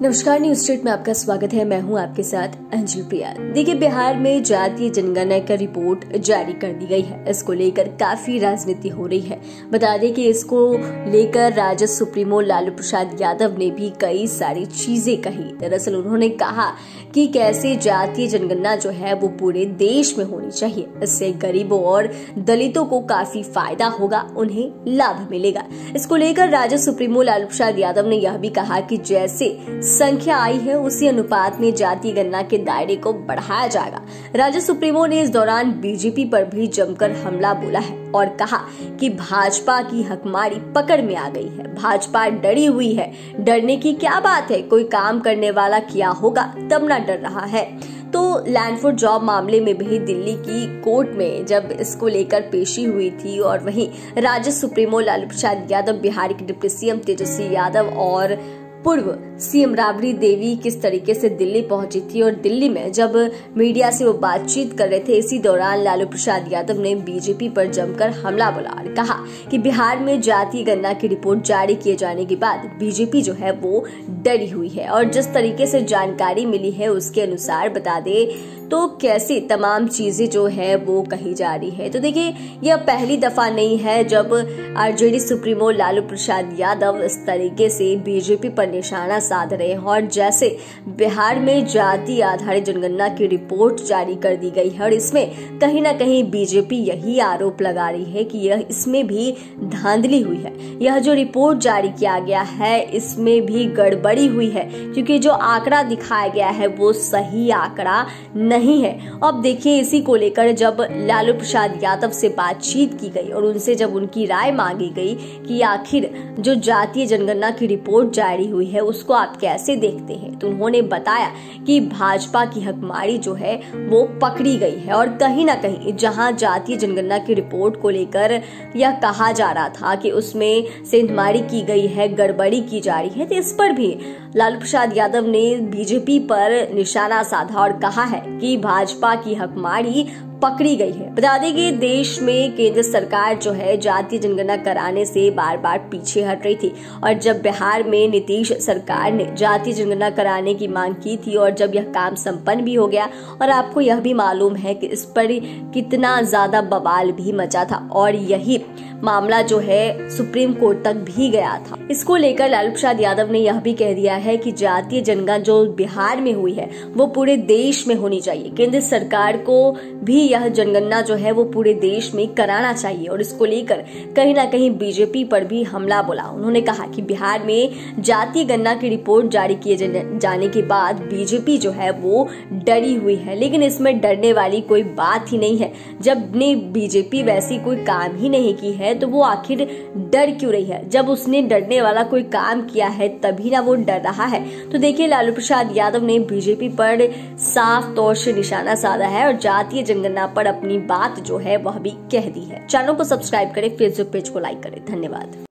नमस्कार, news state में आपका स्वागत है। मैं हूं आपके साथ अंजलि प्रिया। देखिए, बिहार में जातीय जनगणना का रिपोर्ट जारी कर दी गई है। इसको लेकर काफी राजनीति हो रही है। बता दें कि इसको लेकर राजद सुप्रीमो लालू प्रसाद यादव ने भी कई सारी चीजें कही। दरअसल उन्होंने कहा कि कैसे जातीय जनगणना जो है वो पूरे देश में होनी चाहिए। इससे गरीबों और दलितों को काफी फायदा होगा, उन्हें लाभ मिलेगा। इसको लेकर राजद सुप्रीमो लालू प्रसाद यादव ने यह भी कहा कि जैसे संख्या आई है उसी अनुपात में जाति गणना के दायरे को बढ़ाया जाएगा। राजद सुप्रीमो ने इस दौरान बीजेपी पर भी जमकर हमला बोला है और कहा कि भाजपा की हकमारी पकड़ में आ गई है। भाजपा डरी हुई है। डरने की क्या बात है, कोई काम करने वाला किया होगा तब ना डर रहा है। तो लैंड फॉर जॉब मामले में भी दिल्ली की कोर्ट में जब इसको लेकर पेशी हुई थी और वहीं राजद सुप्रीमो लालू प्रसाद यादव, बिहार के डिप्टी सीएम तेजस्वी यादव और पूर्व सीएम राबड़ी देवी किस तरीके से दिल्ली पहुंची थी और दिल्ली में जब मीडिया से वो बातचीत कर रहे थे, इसी दौरान लालू प्रसाद यादव ने बीजेपी पर जमकर हमला बोला और कहा कि बिहार में जातीय गणना की रिपोर्ट जारी किए जाने के बाद बीजेपी जो है वो डरी हुई है। और जिस तरीके से जानकारी मिली है उसके अनुसार बता दे तो कैसी तमाम चीजें जो है वो कही जा रही है। तो देखिए, यह पहली दफा नहीं है जब आरजेडी सुप्रीमो लालू प्रसाद यादव इस तरीके से बीजेपी पर निशाना साध रहे हैं। और जैसे बिहार में जाति आधारित जनगणना की रिपोर्ट जारी कर दी गई है और इसमें कहीं ना कहीं बीजेपी यही आरोप लगा रही है कि यह इसमें भी धांधली हुई है। यह जो रिपोर्ट जारी किया गया है इसमें भी गड़बड़ी हुई है, क्योंकि जो आंकड़ा दिखाया गया है वो सही आंकड़ा नहीं है। अब देखिए, इसी को लेकर जब लालू प्रसाद यादव से बातचीत की गई और उनसे जब उनकी राय मांगी गई कि आखिर जो जातीय जनगणना की रिपोर्ट जारी हुई है उसको आप कैसे देखते हैं, तो उन्होंने बताया कि भाजपा की हकमारी जो है वो पकड़ी गई है। और कहीं ना कहीं जहां जातीय जनगणना की रिपोर्ट को लेकर यह कहा जा रहा था कि उसमें सेंधमारी की गई है, गड़बड़ी की जा रही है, तो इस पर भी लालू प्रसाद यादव ने बीजेपी पर निशाना साधा और कहा है कि भाजपा की हकमारी पकड़ी गई है। बता दें कि देश में केंद्र सरकार जो है जातीय जनगणना कराने से बार बार पीछे हट रही थी और जब बिहार में नीतीश सरकार ने जातीय जनगणना कराने की मांग की थी और जब यह काम संपन्न भी हो गया और आपको यह भी मालूम है कि इस पर कितना ज्यादा बवाल भी मचा था और यही मामला जो है सुप्रीम कोर्ट तक भी गया था। इसको लेकर लालू प्रसाद यादव ने यह भी कह दिया है कि जातीय जनगणना जो बिहार में हुई है वो पूरे देश में होनी चाहिए। केंद्र सरकार को भी यह जनगणना जो है वो पूरे देश में कराना चाहिए और इसको लेकर कहीं ना कहीं बीजेपी पर भी हमला बोला। उन्होंने कहा कि बिहार में जातीय गणना की रिपोर्ट जारी किए जाने के बाद बीजेपी जो है वो डरी हुई है, लेकिन इसमें डरने वाली कोई बात ही नहीं है। जब ने बीजेपी वैसी कोई काम ही नहीं की है तो वो आखिर डर क्यों रही है? जब उसने डरने वाला कोई काम किया है तभी ना वो डर रहा है। तो देखिए, लालू प्रसाद यादव ने बीजेपी पर साफ तौर से निशाना साधा है और जातीय जनगणना पर अपनी बात जो है वह भी कह दी है। चैनल को सब्सक्राइब करें, फेसबुक पेज को लाइक करें। धन्यवाद।